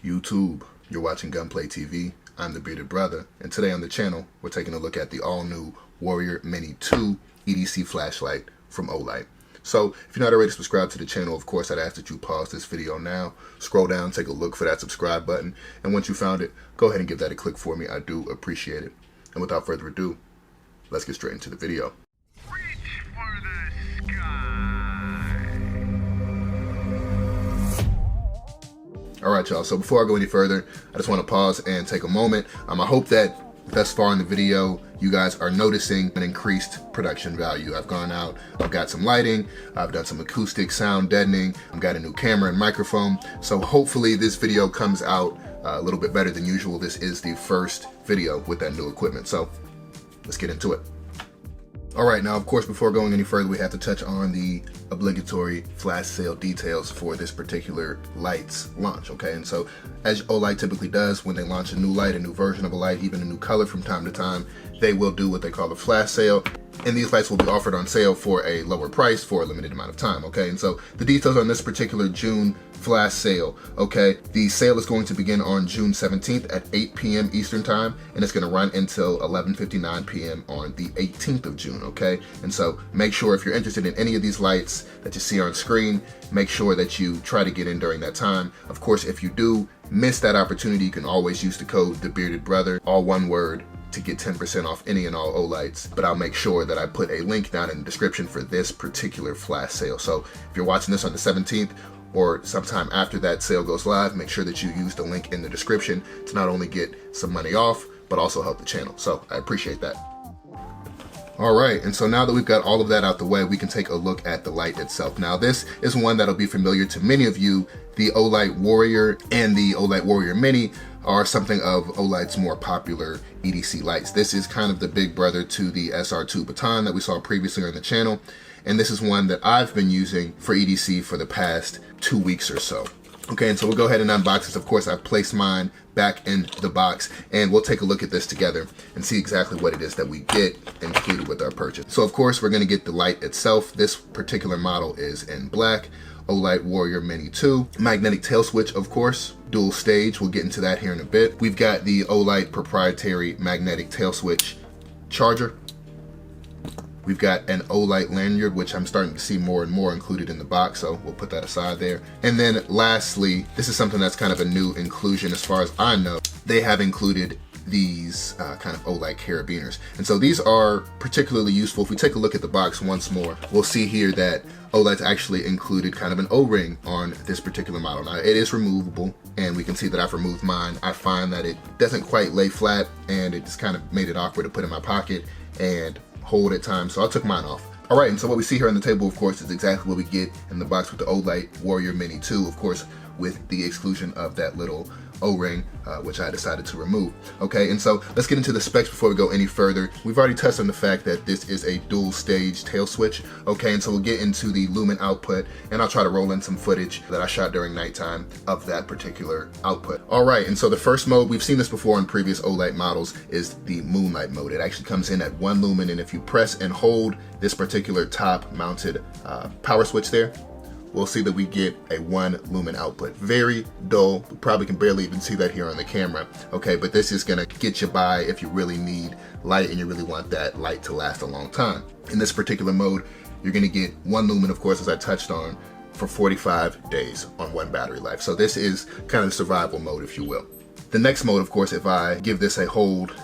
YouTube, you're watching Gunplay TV. I'm the Bearded Brother, and today on the channel, we're taking a look at the all-new Warrior Mini 2 EDC flashlight from Olight. So, if you're not already subscribed to the channel, of course, I'd ask that you pause this video now, scroll down, take a look for that subscribe button, and once you found it, go ahead and give that a click for me. I do appreciate it. And without further ado, let's get straight into the video. Reach for the sky. Alright y'all, so before I go any further, I just want to pause and take a moment. I hope that thus far in the video, you guys are noticing an increased production value. I've gone out, I've got some lighting, I've done some acoustic sound deadening, I've got a new camera and microphone. So hopefully this video comes out a little bit better than usual. This is the first video with that new equipment. So let's get into it. All right, now, of course, before going any further, we have to touch on the obligatory flash sale details for this particular light's launch, okay? And so, as Olight typically does, when they launch a new light, a new version of a light, even a new color from time to time, they will do what they call a flash sale. And these lights will be offered on sale for a lower price for a limited amount of time, okay? And so, the details on this particular June flash sale, okay? The sale is going to begin on June 17th at 8 p.m. Eastern time, and it's gonna run until 11:59 p.m. on the 18th of June, okay? And so make sure if you're interested in any of these lights that you see on screen, make sure that you try to get in during that time. Of course, if you do miss that opportunity, you can always use the code TheBeardedBrother, all one word, to get 10% off any and all Olights, but I'll make sure that I put a link down in the description for this particular flash sale. So if you're watching this on the 17th, or sometime after that sale goes live, make sure that you use the link in the description to not only get some money off, but also help the channel. So I appreciate that. All right, and so now that we've got all of that out the way, we can take a look at the light itself. Now, this is one that'll be familiar to many of you. The Olight Warrior and the Olight Warrior Mini are something of Olight's more popular EDC lights. This is kind of the big brother to the SR2 baton that we saw previously on the channel. And this is one that I've been using for EDC for the past 2 weeks or so. Okay, and so we'll go ahead and unbox this. Of course, I've placed mine back in the box, and we'll take a look at this together and see exactly what it is that we get included with our purchase. So of course, we're gonna get the light itself. This particular model is in black, Olight Warrior Mini 2. Magnetic tail switch, of course, dual stage. We'll get into that here in a bit. We've got the Olight proprietary magnetic tail switch charger. We've got an Olight lanyard, which I'm starting to see more and more included in the box, so we'll put that aside there. And then lastly, this is something that's kind of a new inclusion as far as I know. They have included these kind of Olight carabiners. And so these are particularly useful. If we take a look at the box once more, we'll see here that Olight's actually included kind of an O-ring on this particular model. Now, it is removable, and we can see that I've removed mine. I find that it doesn't quite lay flat, and it just kind of made it awkward to put in my pocket and hold at times, so I took mine off. All right, and so what we see here on the table, of course, is exactly what we get in the box with the Olight Warrior Mini 2, of course, with the exclusion of that little O-ring, which I decided to remove. Okay, and so let's get into the specs before we go any further. We've already touched on the fact that this is a dual stage tail switch. Okay, and so we'll get into the lumen output, and I'll try to roll in some footage that I shot during nighttime of that particular output. All right, and so the first mode, we've seen this before in previous Olight models, is the moonlight mode. It actually comes in at 1 lumen, and if you press and hold this particular top mounted power switch there, we'll see that we get a 1 lumen output. Very dull. We probably can barely even see that here on the camera. Okay, but this is gonna get you by if you really need light and you really want that light to last a long time. In this particular mode, you're gonna get 1 lumen, of course, as I touched on, for 45 days on 1 battery life. So this is kind of survival mode, if you will. The next mode, of course, if I give this a hold,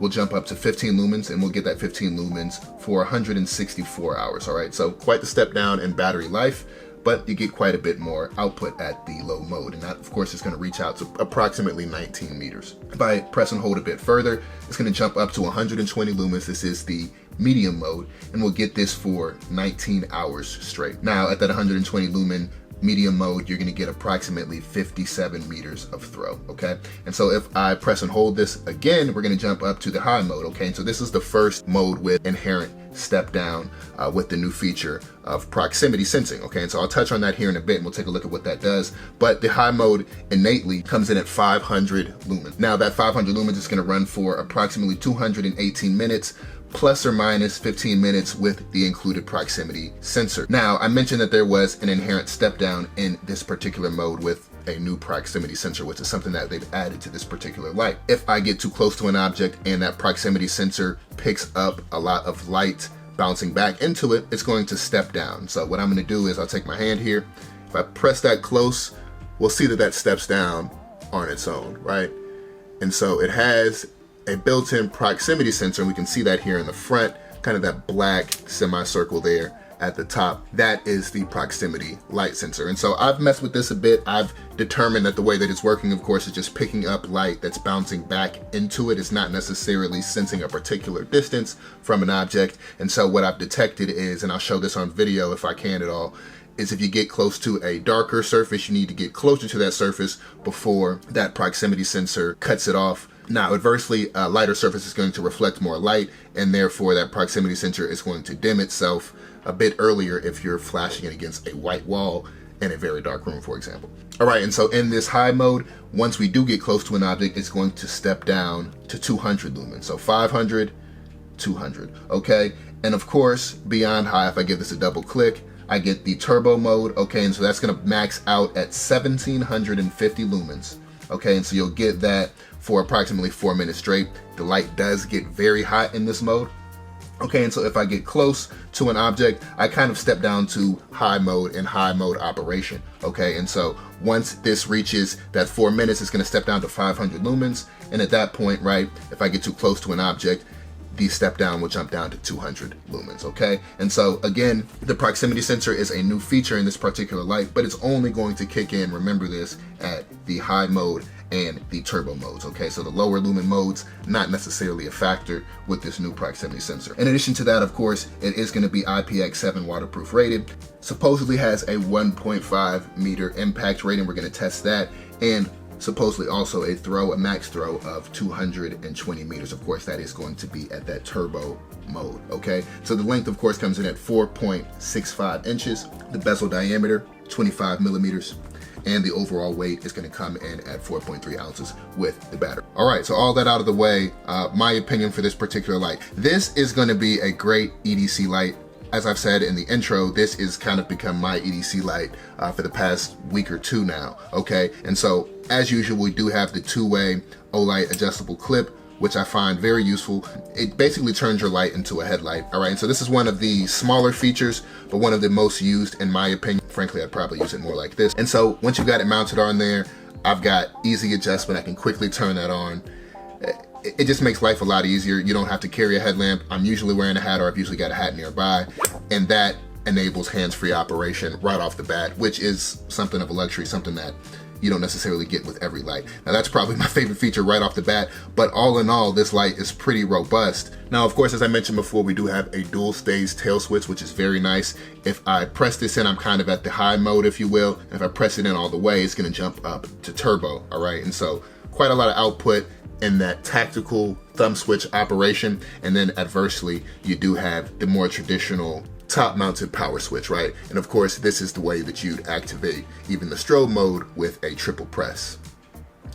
we'll jump up to 15 lumens, and we'll get that 15 lumens for 164 hours, all right? So quite the step down in battery life, but you get quite a bit more output at the low mode, and that, of course, is gonna reach out to approximately 19 meters. If I press and hold a bit further, it's gonna jump up to 120 lumens. This is the medium mode, and we'll get this for 19 hours straight. Now, at that 120 lumen medium mode, you're gonna get approximately 57 meters of throw, okay? And so if I press and hold this again, we're gonna jump up to the high mode, okay? And so this is the first mode with inherent step down with the new feature of proximity sensing, okay? And so I'll touch on that here in a bit, and we'll take a look at what that does. But the high mode innately comes in at 500 lumens. Now that 500 lumens is gonna run for approximately 218 minutes, plus or minus 15 minutes with the included proximity sensor. Now, I mentioned that there was an inherent step down in this particular mode with a new proximity sensor, which is something that they've added to this particular light. If I get too close to an object and that proximity sensor picks up a lot of light bouncing back into it, it's going to step down. So what I'm going to do is I'll take my hand here. If I press that close, we'll see that that steps down on its own, right? And so it has a built-in proximity sensor, and we can see that here in the front, kind of that black semicircle there at the top. That is the proximity light sensor. And so I've messed with this a bit. I've determined that the way that it's working, of course, is just picking up light that's bouncing back into it. It's not necessarily sensing a particular distance from an object. And so what I've detected is, and I'll show this on video if I can at all, is if you get close to a darker surface, you need to get closer to that surface before that proximity sensor cuts it off. Now, adversely, a lighter surface is going to reflect more light, and therefore that proximity sensor is going to dim itself a bit earlier if you're flashing it against a white wall in a very dark room, for example. All right, and so in this high mode, once we do get close to an object, it's going to step down to 200 lumens. So 500, 200, okay? And of course, beyond high, if I give this a double click, I get the turbo mode, okay? And so that's gonna max out at 1750 lumens, okay? And so you'll get that for approximately 4 minutes straight. The light does get very hot in this mode. Okay, and so if I get close to an object, I kind of step down to high mode and high mode operation. Okay, and so once this reaches that 4 minutes, it's gonna step down to 500 lumens. And at that point, right, if I get too close to an object, the step down will jump down to 200 lumens, okay? And so again, the proximity sensor is a new feature in this particular light, but it's only going to kick in, remember this, at the high mode and the turbo modes, okay? So the lower lumen modes, not necessarily a factor with this new proximity sensor. In addition to that, of course, it is gonna be IPX7 waterproof rated, supposedly has a 1.5 meter impact rating. We're gonna test that, and supposedly also a max throw of 220 meters. Of course, that is going to be at that turbo mode, okay? So the length, of course, comes in at 4.65 inches, the bezel diameter, 25 millimeters, and the overall weight is gonna come in at 4.3 ounces with the battery. All right, so all that out of the way, my opinion for this particular light. This is gonna be a great EDC light. As I've said in the intro, this is kind of become my EDC light for the past week or two now, okay? And so, as usual, we do have the two-way Olight adjustable clip, which I find very useful. It basically turns your light into a headlight, all right? And so this is one of the smaller features, but one of the most used in my opinion. Frankly, I'd probably use it more like this. And so once you've got it mounted on there, I've got easy adjustment. I can quickly turn that on. It just makes life a lot easier. You don't have to carry a headlamp. I'm usually wearing a hat, or I've usually got a hat nearby, and that enables hands-free operation right off the bat, which is something of a luxury, something that you don't necessarily get with every light. Now that's probably my favorite feature right off the bat, but all in all, this light is pretty robust. Now, of course, as I mentioned before, we do have a dual stage tail switch, which is very nice. If I press this in, I'm kind of at the high mode, if you will. And if I press it in all the way, it's gonna jump up to turbo, all right? And so quite a lot of output in that tactical thumb switch operation. And then adversely, you do have the more traditional top mounted power switch, right? And of course, this is the way that you'd activate even the strobe mode with a triple press,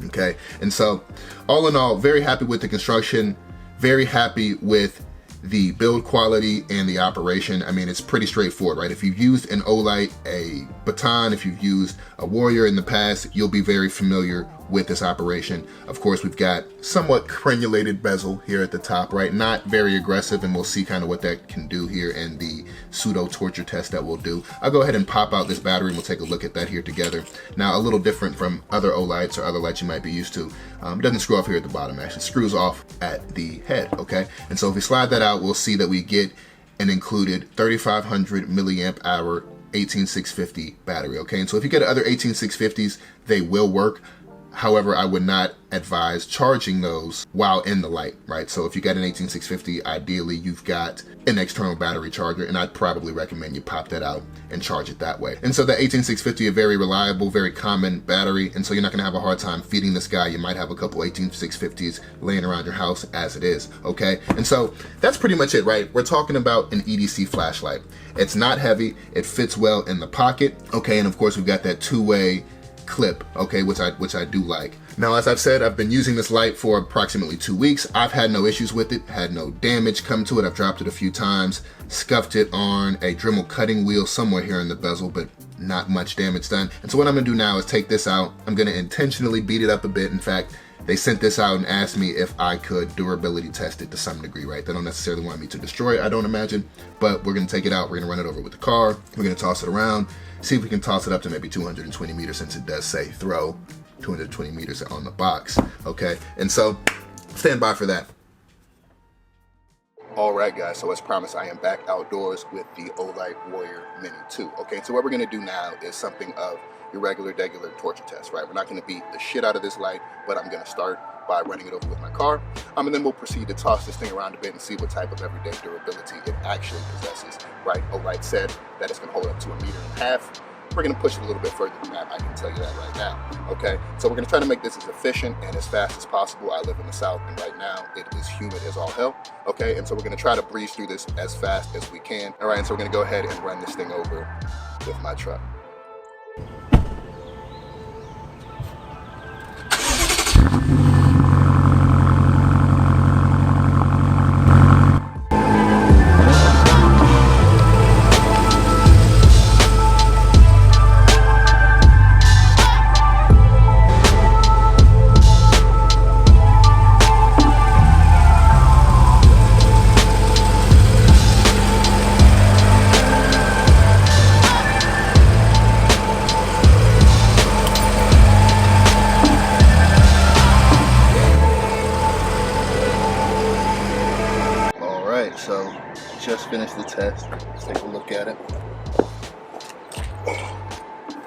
okay? And so all in all, very happy with the construction, very happy with the build quality and the operation. I mean, it's pretty straightforward, right? If you've used an Olight, a Baton, if you've used a Warrior in the past, you'll be very familiar with this operation. Of course, we've got somewhat crenulated bezel here at the top, right? Not very aggressive, and we'll see kind of what that can do here in the pseudo torture test that we'll do. I'll go ahead and pop out this battery and we'll take a look at that here together. Now, a little different from other Olights or other lights you might be used to. It doesn't screw off here at the bottom, actually. It screws off at the head, okay? And so if we slide that out, we'll see that we get an included 3,500 milliamp hour 18650 battery, okay? And so if you get other 18650s, they will work. However, I would not advise charging those while in the light, right? So if you got an 18650, ideally you've got an external battery charger, and I'd probably recommend you pop that out and charge it that way. And so that 18650, a very reliable, very common battery, and so you're not gonna have a hard time feeding this guy. You might have a couple 18650s laying around your house as it is, okay? And so that's pretty much it, right? We're talking about an EDC flashlight. It's not heavy, it fits well in the pocket, okay? And of course, we've got that two-way clip, okay, which I do like. Now, as I've said, I've been using this light for approximately 2 weeks. I've had no issues with it, had no damage come to it. I've dropped it a few times, scuffed it on a Dremel cutting wheel somewhere here in the bezel, but not much damage done. And so what I'm gonna do now is take this out. I'm gonna intentionally beat it up a bit. In fact, they sent this out and asked me if I could durability test it to some degree, right? They don't necessarily want me to destroy it, I don't imagine, but we're gonna take it out, we're gonna run it over with the car, we're gonna toss it around, see if we can toss it up to maybe 220 meters, since it does say throw 220 meters on the box, okay? And so, stand by for that. All right, guys, so as promised, I am back outdoors with the Olight Warrior Mini 2, okay? So what we're gonna do now is something of your regular torture test, right? We're not gonna beat the shit out of this light, but I'm gonna start by running it over with my car, and then we'll proceed to toss this thing around a bit and see what type of everyday durability it actually possesses, right? Olight said that it's gonna hold up to 1.5 meters. We're gonna push it a little bit further than that, I can tell you that right now, okay? So we're gonna try to make this as efficient and as fast as possible. I live in the South, and right now it is humid as all hell, okay? And so we're gonna try to breeze through this as fast as we can, all right? And so we're gonna go ahead and run this thing over with my truck. So just finished the test. Let's take a look at it.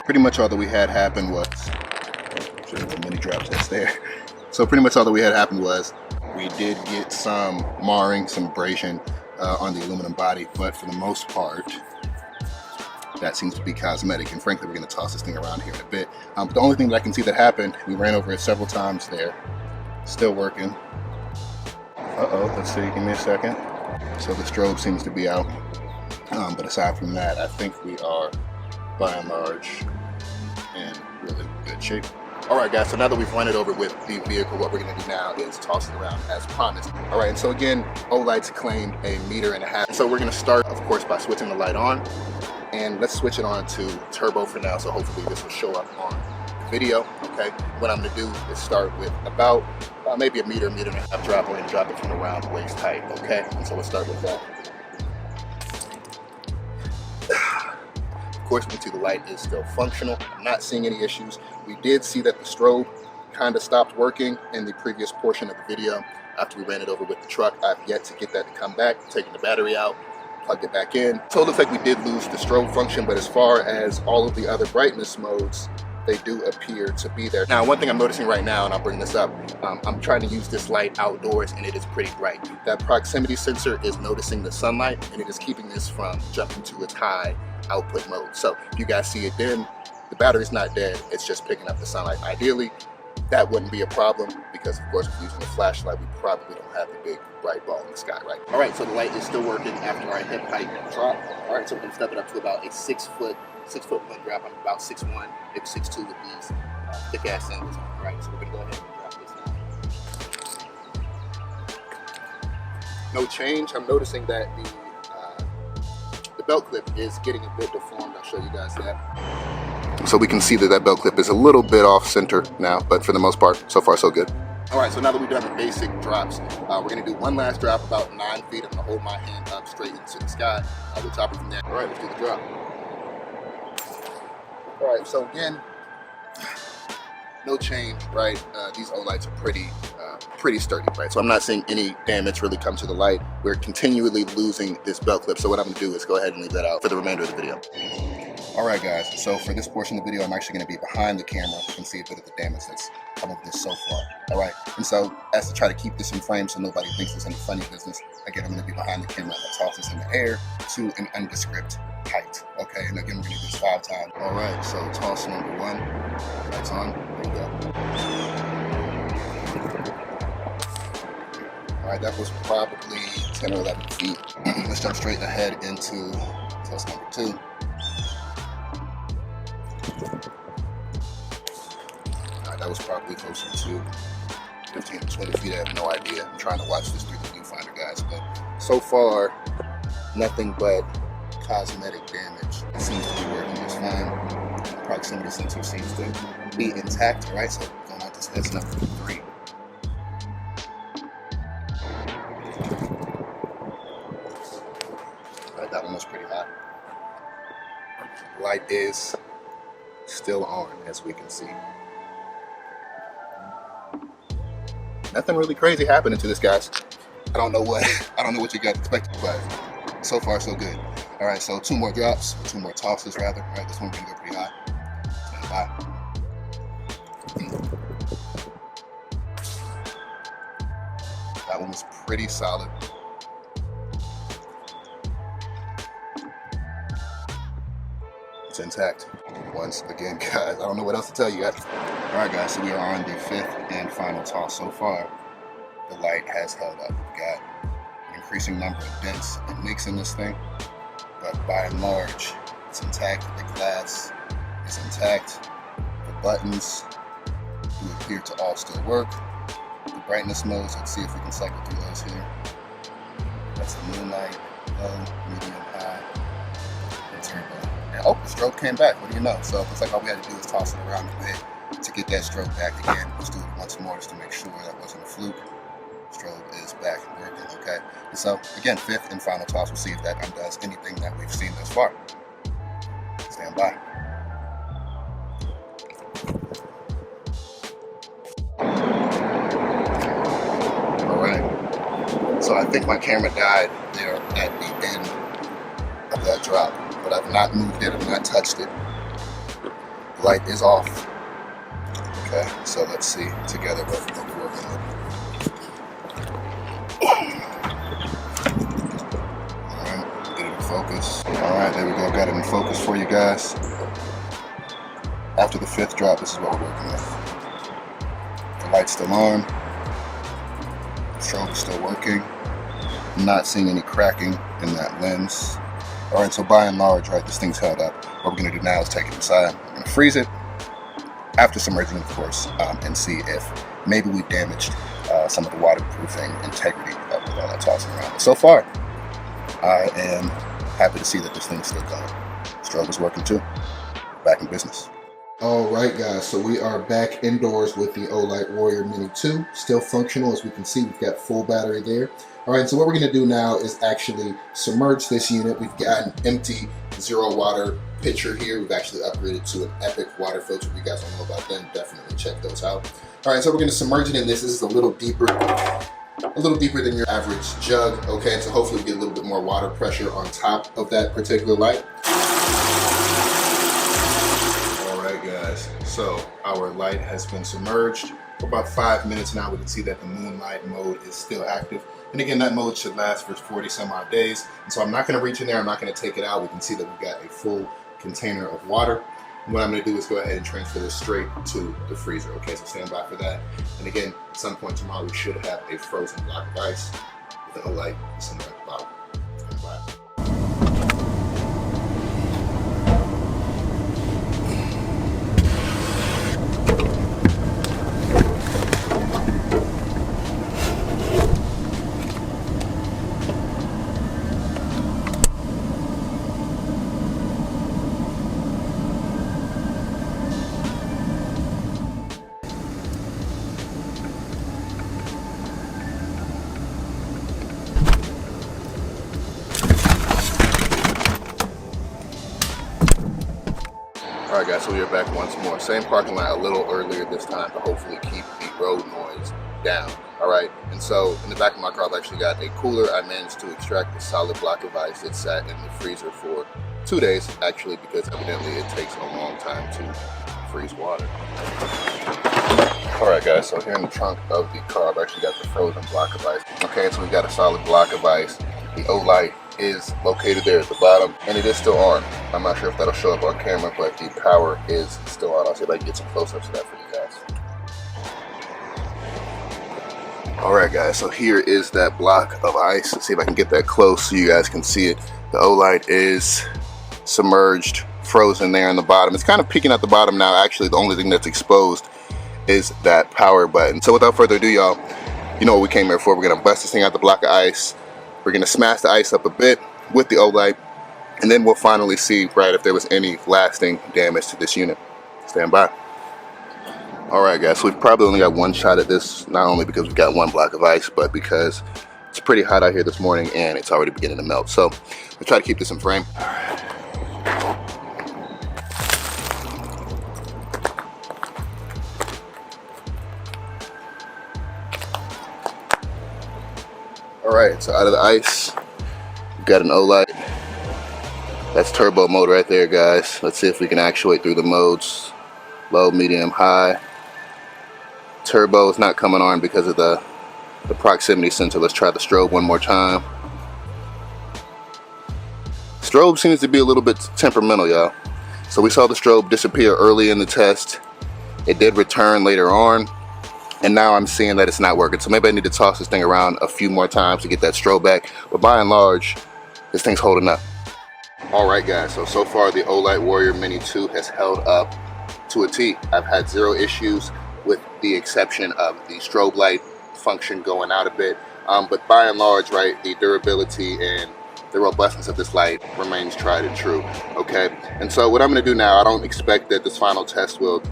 Pretty much all that we had happen was, should have a mini drop test there. So pretty much all that we had happen was we did get some marring, some abrasion on the aluminum body, but for the most part, that seems to be cosmetic. And frankly, we're going to toss this thing around here in a bit. But the only thing that I can see that happened, we ran over it several times there. Still working. Uh-oh, let's see, give me a second. So the strobe seems to be out, but aside from that, I think we are, by and large, in really good shape. All right, guys, so now that we've run it over with the vehicle, what we're gonna do now is toss it around as promised. All right, and so again, Olight's claimed 1.5 meters. So we're gonna start, of course, by switching the light on, and let's switch it on to turbo for now, so hopefully this will show up on the video, okay? What I'm gonna do is start with about maybe 1 meter, 1.5 meters drop, and drop it from around waist height, okay? And so we'll start with that. Of course, we can see the light is still functional. I'm not seeing any issues. We did see that the strobe kind of stopped working in the previous portion of the video after we ran it over with the truck. I've yet to get that to come back, taking the battery out, plugged it back in. So it looks like we did lose the strobe function, but as far as all of the other brightness modes, they do appear to be there. Now, one thing I'm noticing right now, and I'll bring this up, I'm trying to use this light outdoors and it is pretty bright. That proximity sensor is noticing the sunlight and it is keeping this from jumping to its high output mode. So if you guys see it dim, the battery's not dead, it's just picking up the sunlight. Ideally, that wouldn't be a problem because of course, if we're using a flashlight, we probably don't have the big bright ball in the sky, right? All right, so the light is still working after our hip height drop. All right, so we're gonna step it up to about a 6 foot 1 drop. I'm about 6'1", maybe 6'2" with these thick ass sandals on. All right, so we're gonna go ahead and drop this now. No change. I'm noticing that the belt clip is getting a bit deformed. I'll show you guys that. So we can see that that belt clip is a little bit off center now, but for the most part, so far so good. All right, so now that we've done the basic drops, we're gonna do one last drop about 9 feet. I'm gonna hold my hand up straight into the sky. We'll top it from there. All right, let's do the drop. All right, so again, no change, right? These Olights are pretty sturdy, right? So I'm not seeing any damage really come to the light. We're continually losing this belt clip. So what I'm gonna do is go ahead and leave that out for the remainder of the video. All right, guys, so for this portion of the video, I'm actually gonna be behind the camera. You can see a bit of the damage that's come of this so far, all right? And so as to try to keep this in frame so nobody thinks it's any funny business, again, I'm gonna be behind the camera and toss this in the air to an undescript height, okay? And again, we're gonna do this 5 times. All right, so toss number 1, lights on, there we go. All right, that was probably 10 or 11 feet. Let's jump straight ahead into test number 2. That was probably closer to 15 to 20 feet. I have no idea. I'm trying to watch this through the viewfinder, guys, but so far, nothing but cosmetic damage. It seems to be working just fine. Proximity sensor seems to be intact. All right, so going out this test number 3. All right, that one was pretty hot. Light is still on, as we can see. Nothing really crazy happening to this, guys. I don't know what you guys expected, but so far so good. All right, so 2 more drops, 2 more tosses rather. All right, this one's gonna go pretty hot. Stand by. That one was pretty solid. It's intact. Once again, guys, I don't know what else to tell you guys. All right, guys, so we are on the 5th and final toss. So far, the light has held up. We've got an increasing number of dents and nicks in this thing, but by and large, it's intact. The glass is intact. The buttons do appear to all still work. The brightness modes, let's see if we can cycle through those here. That's the moonlight, low, medium, high, and turbo. And oh, the strobe came back. What do you know? So it looks like all we had to do was toss it around a bit to get that strobe back again. Let's do it once more just to make sure that wasn't a fluke. Strobe is back working, okay? And so again, 5th and final toss. We'll see if that undoes anything that we've seen thus far. Stand by. All right. So I think my camera died there at the end of that drop, but I've not moved it, I've not touched it. The light is off. Okay, so let's see together what we're working with. Alright, get it in focus. Alright, there we go, got it in focus for you guys. After the 5th drop, this is what we're working with. The light's still on. The strobe is still working. I'm not seeing any cracking in that lens. Alright, so by and large, right, this thing's held up. What we're going to do now is take it inside. We're going to freeze it, after submerging, of course, and see if maybe we damaged some of the waterproofing integrity with all that tossing around. But so far, I am happy to see that this thing's still going. Strobe is working too. Back in business. All right, guys, so we are back indoors with the Olight Warrior Mini 2. Still functional, as we can see, we've got full battery there. All right, so what we're gonna do now is actually submerge this unit. We've got an empty 0 water pitcher here. We've actually upgraded to an Epic water filter. If you guys don't know about them, definitely check those out. All right, so we're gonna submerge it in this. This is a little deeper than your average jug, okay? So hopefully we get a little bit more water pressure on top of that particular light. All right, guys, so our light has been submerged for about 5 minutes now. We can see that the moonlight mode is still active. And again, that mode should last for 40 some odd days. And so I'm not gonna reach in there, I'm not gonna take it out. We can see that we've got a full container of water. And what I'm gonna do is go ahead and transfer this straight to the freezer. Okay, so stand by for that. And again, at some point tomorrow, we should have a frozen block of ice with the Olight somewhere at the bottom. Stand by. All right, guys, so we are back once more. Same parking lot, a little earlier this time to hopefully keep the road noise down. All right, and so in the back of my car, I've actually got a cooler. I managed to extract a solid block of ice. It sat in the freezer for 2 days, actually, because evidently it takes a long time to freeze water. All right, guys, so here in the trunk of the car, I've actually got the frozen block of ice. Okay, so we've got a solid block of ice. The Olight is located there at the bottom, and it is still on. I'm not sure if that'll show up on camera, but the power is still on. I'll see if I can get some close-ups of that for you guys. All right, guys, so here is that block of ice. Let's see if I can get that close so you guys can see it. The Olight is submerged, frozen there in the bottom. It's kind of peeking at the bottom now. Actually, the only thing that's exposed is that power button. So without further ado, y'all, you know what we came here for. We're gonna bust this thing out the block of ice. We're gonna smash the ice up a bit with the Olight, and then we'll finally see, right, if there was any lasting damage to this unit. Stand by. All right, guys, so we've probably only got one shot at this, not only because we've got one block of ice, but because it's pretty hot out here this morning and it's already beginning to melt. So we'll try to keep this in frame. All right, so out of the ice, we've got an Olight. That's turbo mode right there, guys. Let's see if we can actuate through the modes. Low, medium, high. Turbo is not coming on because of the proximity sensor. Let's try the strobe one more time. Strobe seems to be a little bit temperamental, y'all. So we saw the strobe disappear early in the test. It did return later on, and now I'm seeing that it's not working. So maybe I need to toss this thing around a few more times to get that strobe back. But by and large, this thing's holding up. All right, guys, so far the Olight Warrior Mini 2 has held up to a T. I've had zero issues, with the exception of the strobe light function going out a bit. But by and large, right, the durability and the robustness of this light remains tried and true, okay? And so what I'm gonna do now, I don't expect that this final test will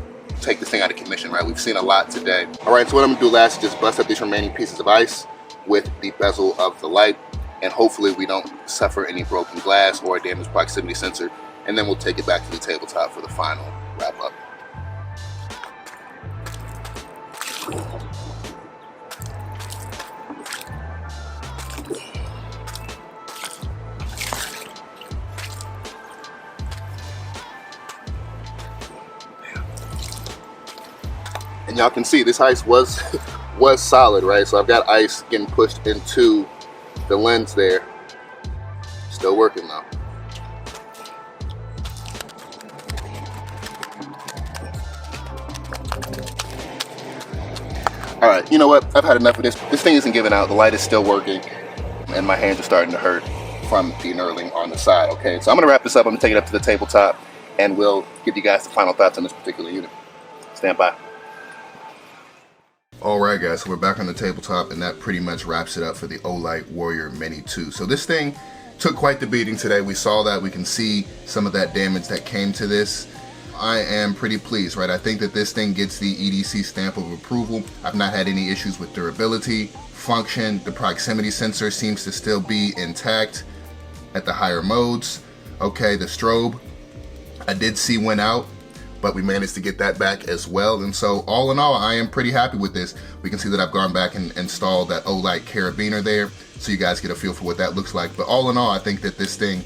take this thing out of commission, right? We've seen a lot today. All right, so what I'm gonna do last is just bust up these remaining pieces of ice with the bezel of the light, and hopefully we don't suffer any broken glass or a damaged proximity sensor, and then we'll take it back to the tabletop for the final wrap up. And y'all can see this ice was solid, right? So I've got ice getting pushed into the lens there. Still working though. All right, you know what? I've had enough of this. This thing isn't giving out. The light is still working, and my hands are starting to hurt from the knurling on the side, okay? So I'm gonna wrap this up. I'm gonna take it up to the tabletop, and we'll give you guys the final thoughts on this particular unit. Stand by. All right, guys, so we're back on the tabletop, and that pretty much wraps it up for the Olight Warrior Mini 2. So this thing took quite the beating today. We saw that. We can see some of that damage that came to this. I am pretty pleased, right? I think that this thing gets the EDC stamp of approval. I've not had any issues with durability, function. The proximity sensor seems to still be intact at the higher modes. Okay, the strobe, I did see went out, but we managed to get that back as well. And so all in all, I am pretty happy with this. We can see that I've gone back and installed that Olight carabiner there, so you guys get a feel for what that looks like. But all in all, I think that this thing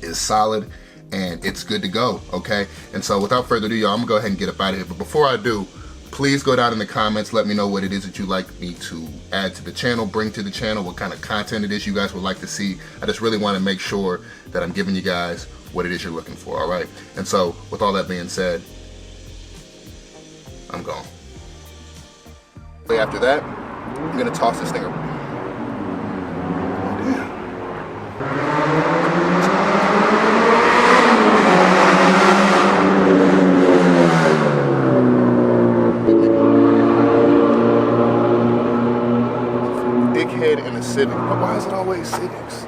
is solid and it's good to go, okay? And so without further ado, y'all, I'm gonna go ahead and get up out of here. But before I do, please go down in the comments, let me know what it is that you'd like me to add to the channel, bring to the channel, what kind of content it is you guys would like to see. I just really wanna make sure that I'm giving you guys what it is you're looking for, all right? And so with all that being said, I'm gone. After that, I'm gonna toss this thing around. Dickhead in a Civic. Why is it always Civics?